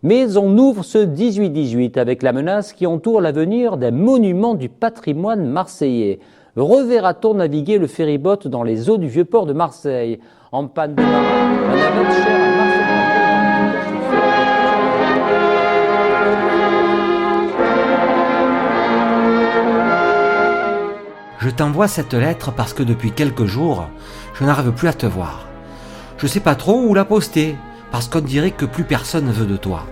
Mais on ouvre ce 18-18 avec la menace qui entoure l'avenir des monuments du patrimoine marseillais. Reverra-t-on naviguer le ferryboat dans les eaux du Vieux-Port de Marseille? En panne de marin, la navette chère à Marseille. Je t'envoie cette lettre parce que depuis quelques jours, je n'arrive plus à te voir. Je sais pas trop où la poster, parce qu'on dirait que plus personne ne veut de toi.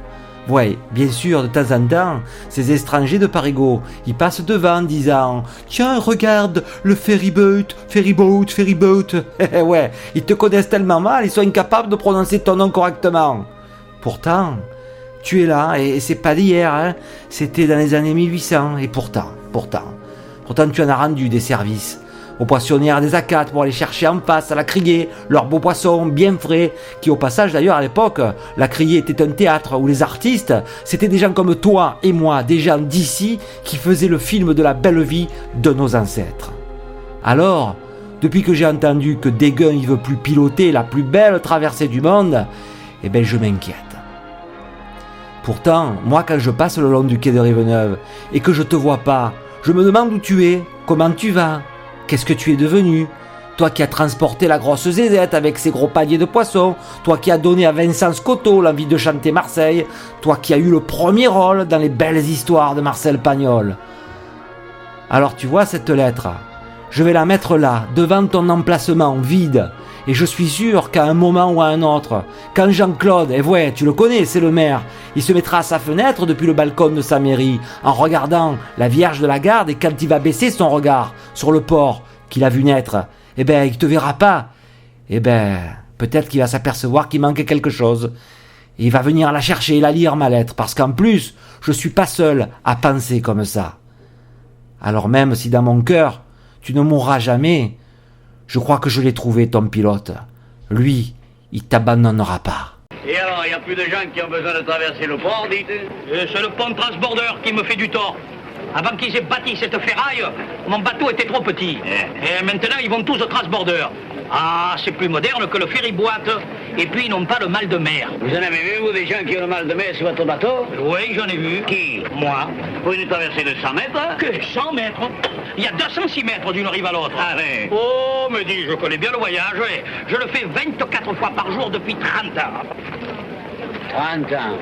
Ouais, bien sûr, de temps en temps, ces étrangers de Parigot, ils passent devant en disant « Tiens, regarde, le ferryboat, ferryboat, ferryboat !» Ouais, ils te connaissent tellement mal, ils sont incapables de prononcer ton nom correctement. Pourtant, tu es là, et c'est pas d'hier, hein. C'était dans les années 1800, et pourtant, tu en as rendu des services aux poissonnières des Acates pour aller chercher en face à la Criée leurs beaux poissons bien frais, qui au passage d'ailleurs à l'époque, la Criée était un théâtre où les artistes, c'était des gens comme toi et moi, des gens d'ici qui faisaient le film de la belle vie de nos ancêtres. Alors, depuis que j'ai entendu que Déguin il veut plus piloter la plus belle traversée du monde, eh ben je m'inquiète. Pourtant, moi quand je passe le long du quai de Riveneuve et que je te vois pas, je me demande où tu es, comment tu vas, qu'est-ce que tu es devenu? Toi qui as transporté la grosse zézette avec ses gros paniers de poissons, toi qui as donné à Vincent Scotto l'envie de chanter Marseille, toi qui as eu le premier rôle dans les belles histoires de Marcel Pagnol. Alors tu vois cette lettre, je vais la mettre là, devant ton emplacement vide, et je suis sûr qu'à un moment ou à un autre, quand Jean-Claude, et ouais, tu le connais, c'est le maire, il se mettra à sa fenêtre depuis le balcon de sa mairie, en regardant la Vierge de la Garde, et quand il va baisser son regard sur le port qu'il a vu naître, eh ben, il te verra pas. Eh ben, peut-être qu'il va s'apercevoir qu'il manque quelque chose. Et il va venir la chercher et la lire, ma lettre, parce qu'en plus, je suis pas seul à penser comme ça. Alors même si dans mon cœur, tu ne mourras jamais, je crois que je l'ai trouvé, ton pilote. Lui, il t'abandonnera pas. Et alors, il n'y a plus de gens qui ont besoin de traverser le port, dites? C'est le pont transbordeur qui me fait du tort. Avant qu'ils aient bâti cette ferraille, mon bateau était trop petit. Et maintenant, ils vont tous au transbordeur. Ah, c'est plus moderne que le ferry-boîte. Et puis, ils n'ont pas le mal de mer. Vous en avez vu, vous, des gens qui ont le mal de mer sur votre bateau? Oui, j'en ai vu. Qui? Moi. Pour une traversée de 100 mètres? Que 100 mètres? Il y a 206 mètres d'une rive à l'autre. Ah ouais. Oh, me dis, je connais bien le voyage. Ouais. Je le fais 24 fois par jour depuis 30 ans. 30 ans.